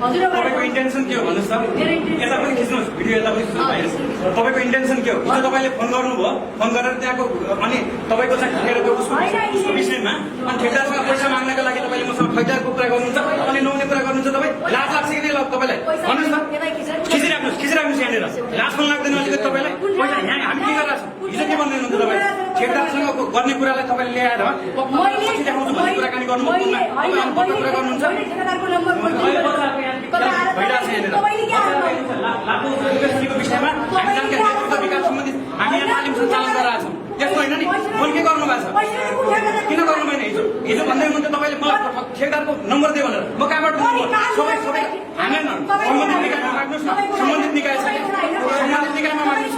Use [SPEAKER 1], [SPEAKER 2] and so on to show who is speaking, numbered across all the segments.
[SPEAKER 1] तपाईको इन्टेन्सन के हो भन्नुस् त यता पनि खिच्नुस् भिडियो यता पनि खिच्नुस् तपाईको इन्टेन्सन के हो हिजो तपाईले फोन गर्नुभयो फोन गरेर त्यहाँको अनि तपाईको चाहिँ ठेकेर त्यो उसको विषयमा अनि ठेकेदारसँग पैसा माग्नका लागि तपाईले मसँग खैदारको कुरा गर्नुहुन्छ अनि नहुने कुरा गर्नुहुन्छ तपाई लाज लाग्छ कि नै तपाईलाई भन्नुस् त खिचिराख्नुस् यहाँनिर लाज पनि लाग्दैन अलिकति तपाईलाई पैसा यहाँ हामी के गरिरहेको छौँ हिजो के भन्दै हुनुहुन्छ तपाईँ ठेकेदारसँग गर्ने कुरालाई तपाईँले ल्याएर पछि देखाउँछु भन्ने कुराकानी गर्नु कुरा गर्नुहुन्छ विषयमा हामी जानकारी नेतृत्व विकास सम्बन्धी हामी यहाँ तालिम सञ्चालन गरिरहेका छौँ त्यस्तो होइन नि फोन के गर्नु भएको छ किन गर्नु भएन हिजो हिजो भन्दै हुनुहुन्छ तपाईँले मलाई ठेकेदारको नम्बर दियो भनेर म कहाँबाट सबै हामी सम्बन्धित निकायमा माग्नुहोस् न सम्बन्धित निकाय छ सम्बन्धित निकायमा माग्नुहोस्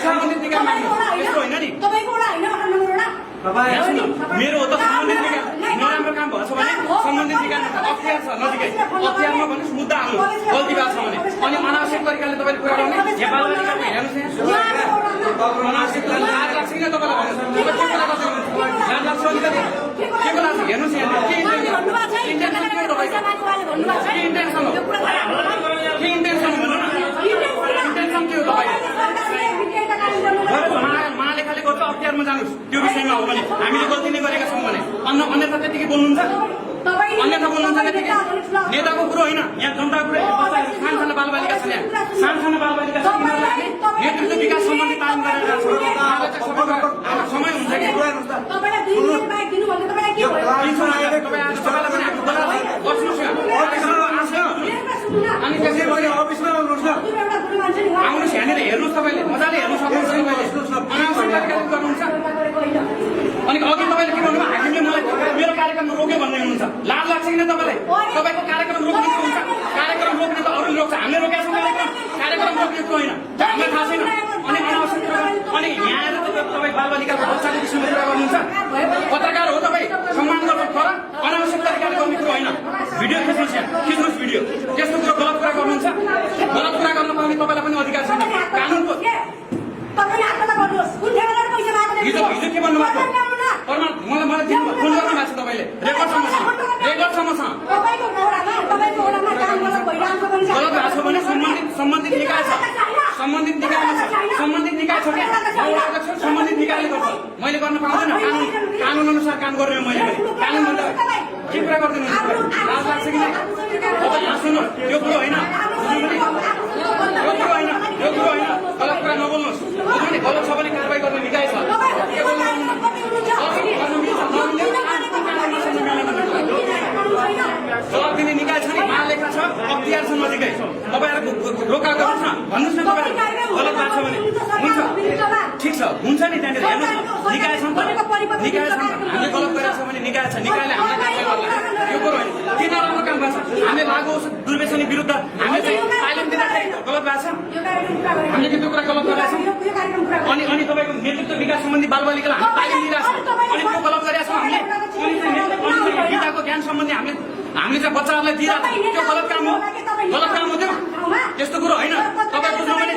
[SPEAKER 1] सम्बन्धित निकायमा माग्नुहोस् यस्तो होइन नि मेरो हो त सम्बन्धित निकाय नराम्रो काम भएछ भने सम्बन्धित निकायमा अख्तियार छ नजिकै अख्तियारमा भन्नुहोस् मुद्दा हाल्नु गल्ती भएको छ भने अनि अनावश्यक तरिकाले तपाईँले कुरा गर्ने नेपालमा हेर्नुहोस् अनावश्यक लाज लाग्छ किन तपाईँलाई लाज लाग्छ अलिकति के को लाग्छ हेर्नुहोस् यहाँ के इन्टेन्सन के हो तपाईँको के इन्टेन्सन हो के इन्टेन्सन हो भन्नु न इन्टेन्सन के हो तपाईँको महालेखाले गर्छ अख्तियारमा जानुहोस् त्यो विषयमा हो भने हामीले गल्ती नै गरेका छौँ भने अन्यथा त्यतिकै बोल्नुहुन्छ अन्यथा बोल्नुहुन्छ त्यतिकै नेताको कुरो होइन यहाँ जनताको कुरो सानसानो बालबालिका छन् यहाँ सानसानो बालबालिका छ तिनीहरूलाई नेतृत्व विकास सम्बन्धी तालिम गरेर समय हुन्छ अनि त्यसै अफिसमा आउनुहोस् न आउनुहोस् यहाँनिर हेर्नुहोस् तपाईँले मजाले हेर्नु सक्नुहुन्छ अनावश्यक तरिकाले गर्नुहुन्छ अनि अघि तपाईँले के भन्नुभयो हामीले मलाई मेरो कार्यक्रम रोक्यो भन्दै हुनुहुन्छ लाज लाग्छ किन तपाईँलाई तपाईँको कार्यक्रम रोक्ने हुन्छ कार्यक्रम रोक्ने त अरूले रोक्छ हामीले रोकेका छौँ कार्यक्रम रोक्ने कुरो होइन हामीलाई थाहा छैन अनि अनावश्यक अनि यहाँ आएर तपाईँ बालबालिकाको बच्चाको विषयमा कुरा गर्नुहुन्छ पत्रकार हो तपाईँ सम्मान गर्नु तर अनावश्यक तरिकाले गर्ने कुरो होइन भिडियो खिच्नुहोस् यहाँ खिच्नुहोस् भिडियो त्यस्तो कुरो गलत कुरा गर्नुहुन्छ गलत कुरा गर्न पाउने तपाईँलाई पनि अधिकार छैन कानुनको हिजो हिजो के भन्नुभएको मलाई फोन गर्नु भएको छ तपाईँले रेकर्डसम्म छ गलत भएको छ भने सम्बन्धित निकाय छ सम्बन्धित निकायमा छ सम्बन्धित निकाय छ क्या सम्बन्धित निकायले गर्छ मैले गर्न पाउँदैन कानुन अनुसार काम गर्ने मैले कानुन भन्दा के कुरा गर्दिनु लाज लाग्छ कि तपाईँ सुन्नुहोस् यो कुरो होइन यो कुरो होइन गलत कुरा नबोल्नुहोस् गलत छ भने कारवाही गर्ने निकाय छ जवाब दिने निकाय छ नि महालेखा छ अख्तियार छ नजिकै तपाईँहरू रोका गर्नुहोस् न भन्नुहोस् न तपाईँहरू गलत भएको छ भने हुन्छ ठिक छ हुन्छ नि त्यहाँनिर हेर्नुहोस् न निकाय छ निकाय छ हामीले गलत गरेको छ भने निकाय छ निकायले हामीलाई कारवाही गर्ला यो कुरो होइन के नराम्रो काम भएको छ हामीले लागु औषध दुर्व्यसनी विरुद्ध हामीले चाहिँ तालिम दिँदाखेरि गलत भएको छ हामीले त्यो कुरा गलत गरेका छौँ अनि तपाईँको नेतृत्व विकास सम्बन्धी बालबालिकालाई हामी तालिम दिइरहेको छौँ अनि त्यो गलत गरेका छौँ हामीले गीताको ज्ञान सम्बन्धी हामीले चाहिँ बच्चाहरूलाई दिइरहेको छौँ त्यो गलत काम हो त्यो त्यस्तो कुरो होइन तपाईँ बुझ्नु भने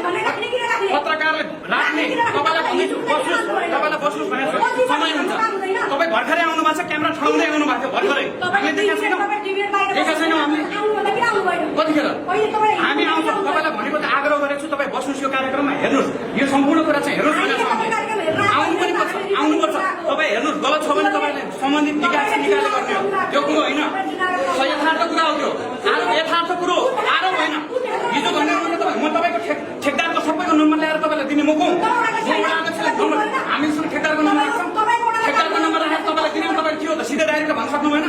[SPEAKER 1] पत्रकारले राख्ने तपाईँलाई भन्दैछु तपाईँलाई बस्नुहोस् भनेर समय हुन्छ तपाईँ भर्खरै आउनु भएको छ क्यामेरा ठडाउँदै आउनु भएको थियो भर्खरै हामीले देखेका छैनौँ हामीले कतिखेर हामी आउँछौँ तपाईँलाई भनेको त आग्रह गरेको छु तपाईँ बस्नुहोस् यो कार्यक्रममा हेर्नुहोस् यो सम्पूर्ण कुरा चाहिँ हेर्नुहोस् भनेर आउनु पनि पर्छ आउनुपर्छ तपाईँ हेर्नुहोस् गलत छ भने तपाईँले सम्बन्धित निकाय निकायले गर्ने हो त्यो कुरो होइन यथार्थ कुरा हो त्यो यथार्थ कुरो आरोप होइन हिजो भन्ने म तपाईँको ठेकदारको सबैको नम्बर ल्याएर तपाईँलाई दिने म हामीसँग ठेकदारको नम्बर राख्छौँ ठेकदारको नम्बर राखेर तपाईँलाई दिने तपाईँले के हो त सिधै डाइरेक्ट भन्न सक्नु भएन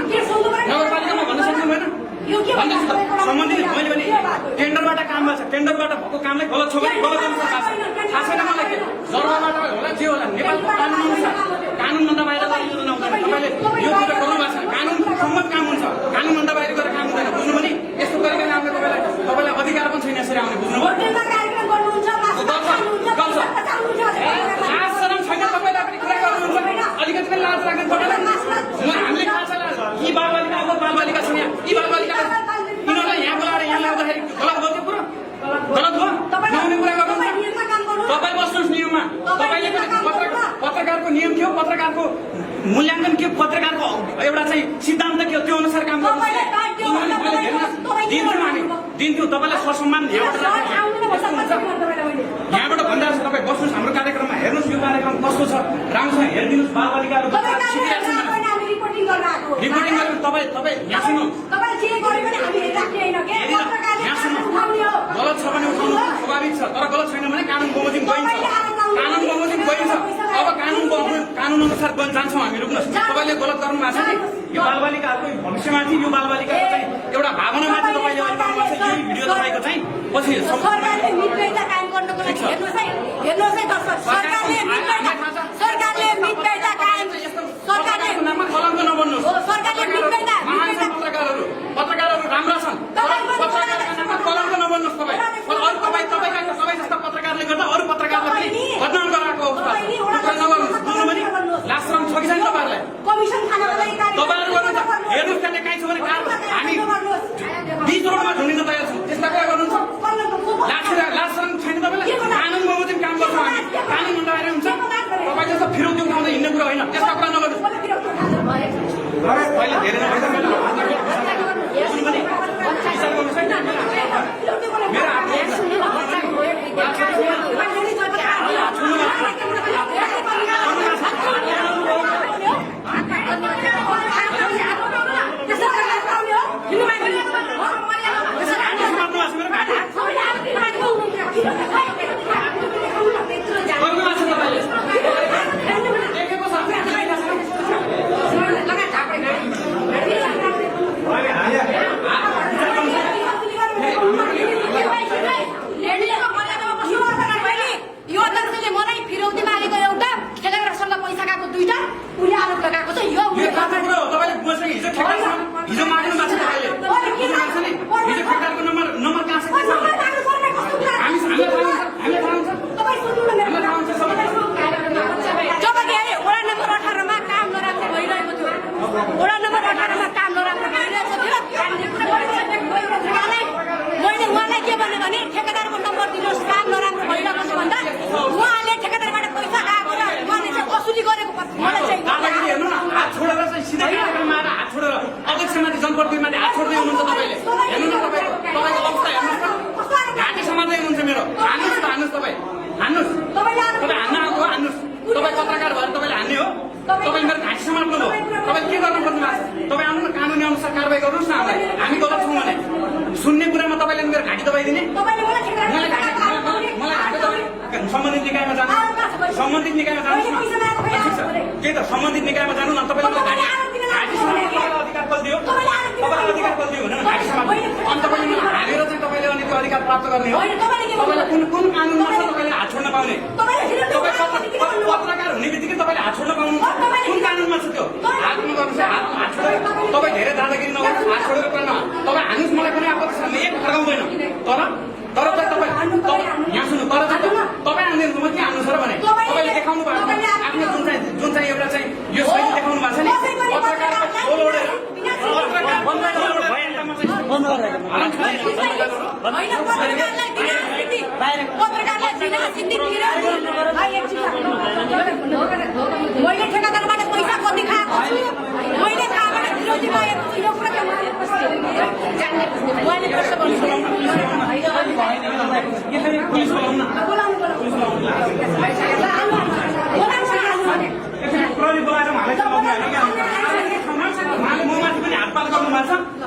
[SPEAKER 1] नगरपालिकामा भन्न सक्नु भएन भन्नुहोस् त सम्बन्धित मैले भने टेन्डरबाट काम भएको छ टेन्डरबाट भएको कामलाई गलत छ भने गलत अनुसार थाहा छैन मलाई के जर्बाबाट होला जे होला नेपालको कानुन अनुसार कानुनभन्दा बाहिर योजना हुँदैन तपाईँले यो कुरा गर्नु भएको छ कानुन सम्मत काम हुन्छ कानुनभन्दा बाहिर गरेर काम हुँदैन बुझ्नु भने यस्तो तरिकाले आउने तपाईँलाई अधिकार पनि छैन यसरी आउने बुझ्नुभयो लाज शरम छैन तपाईँलाई पनि कुरा गर्नुहुन्छ अलिकति पनि लाज लाग्ने तपाईँलाई हामीले थाहा छ यी बालबालिका अब बालबालिका छन् यहाँ यी बालबालिका यिनीहरूलाई यहाँ बोलाएर यहाँ ल्याउँदाखेरि गलत भयो त्यो कुरो गलत भयो नहुने कुरा गर्नुहुन्छ तपाईँ बस्नुहोस् नियममा तपाईँले पनि पत्रकारको नियम थियो पत्रकारको मूल्याङ्कन के पत्रकारको एउटा चाहिँ सिद्धान्त के हो त्यो अनुसार काम गर्नु दिन्थ्यौँ हामी दिन्थ्यौँ तपाईँलाई ससम्मान यहाँबाट भन्दा तपाईँ बस्नुहोस् हाम्रो कार्यक्रममा हेर्नुहोस् यो कार्यक्रम कस्तो छ राम्रोसँग हेरिदिनुहोस् बालबालिकाहरू रिपोर्टिङ गरेर तपाईँ यहाँ सुन्नु गलत छ भने उठाउनु स्वाभाविक छ तर गलत छैन भने कानुन बमोजिम गइन्छ अब कानुन अनुसार जान्छौँ हामी रुक्नुहोस् तपाईँले गलत गर्नु भएको छ नि यो बालबालिकाहरूको भविष्यमाथि यो बालबालिकाको चाहिँ एउटा भावनामाथि तपाईँले अहिले गर्नु भएको छ यही भिडियो तपाईँको चाहिँ पछि कलङ्क नबन्नुहोस् पत्रकारहरू राम्रा छन् कलङ्क नबन्नुहोस् तपाईँ तपाईँ जस्ता पत्रकारले गर्दा अरू पत्रकारलाई बदनाम गराएको अवस्था बुझ्नु पनि लास्टमा छ कि छैन तपाईँहरूलाई तपाईँहरू गर्नुहुन्छ हेर्नुहोस् त्यहाँ कहीँ छ भने हामी 20 रोडमा ढुङ्गिन तयार छौँ त्यस्ता कुरा गर्नुहुन्छ लास्टमा छैन तपाईँलाई कानुन बमोजिम काम गर्छौँ हामी कानुन उठाएर हुन्छ तपाईँ जस्तो फिरौती उठाउँदै हिँड्ने कुरा होइन त्यस्ता कुरा नगर्नुहोस् पहिले धेरै हिजो माग्नु भएको छ तपाईँले हिजो ठेक्दारको नम्बर कहाँ छ
[SPEAKER 2] वडा नम्बर 18 मा काम नराम्रो भइरहेको थियो वडा नम्बर 18 मा काम नराम्रो भइरहेको थियो मैले उहाँलाई के भने ठेकेदारको नम्बर दिनुहोस् काम नराम्रो भइरहेको छ भन्दा उहाँले ठेकेदारबाट पैसा आएको र उहाँले चाहिँ असुली गरेको मलाई चाहिँ
[SPEAKER 1] दादागिरी हेर्नु न हात छोडेर चाहिँ सिधै कार्यक्रममा आएर हात छोडेर अध्यक्षमाथि जनप्रतिनिधिमाथि हात छोड्दै हुनुहुन्छ तपाईँले हेर्नु न तपाईँको अवस्था हेर्नुहोस् न घाँटी समात्दै हुनुहुन्छ मेरो हान्नुहोस् तपाईँ हान्नुहोस् तपाईँ हान्न आएको हो हान्नुहोस् तपाईँ पत्रकार भएर तपाईँले हान्ने हो तपाईँ मेरो घाँटी समात्नु हो तपाईँ के गर्नु पर्नु भएको छ तपाईँ आउनु न कानुनी अनुसार कारवाही गर्नुहोस् न हामीलाई हामी गलत छौँ भने सुन्ने कुरामा तपाईँले मेरो घाँटी दबाइदिने सम्बन्धित निकायमा जानु सम्बन्धित निकायमा जानुहोस् न के त सम्बन्धित निकायमा जानु न तपाईँले अधिकार कल दियो तपाईँलाई अधिकार कल दियो भने घाँटी समात्नु अनि तपाईँले हालेर चाहिँ तपाईँले अनि त्यो अधिकार प्राप्त गर्ने हो तपाईँलाई कुन कानुनमा छ तपाईँले हात छोड्न पाउने तपाईँ पत्रकार हुने बित्तिकै तपाईँले हात छोड्न पाउनु कुन कानुनमा छ त्यो हात नगर्नुहोस् हात छोडेर तपाईँ धेरै दादागिरी नगर्नुहोस् हात छोडेर कुरा तपाईँ हान्नुहोस् मलाई कुनै आपत्ति छैन एक फर्काउँदैन तर चाहिँ तपाईँ यहाँ सुन्नु तर चाहिँ तपाईँ हान्दैन म के हान्नु छ र भने तपाईँले देखाउनु भएको आफ्नो जुन चाहिँ एउटा चाहिँ यो शैली देखाउनु भएको छ नि
[SPEAKER 2] मैले ठेकादारबाट पैसा कति खाएको छु मैले कहाँबाट विरोधी भएको छु यो कुरा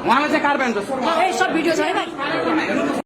[SPEAKER 1] उहाँलाई चाहिँ कारबाही हुन्छ
[SPEAKER 2] सब भिडियो छ है भाइ।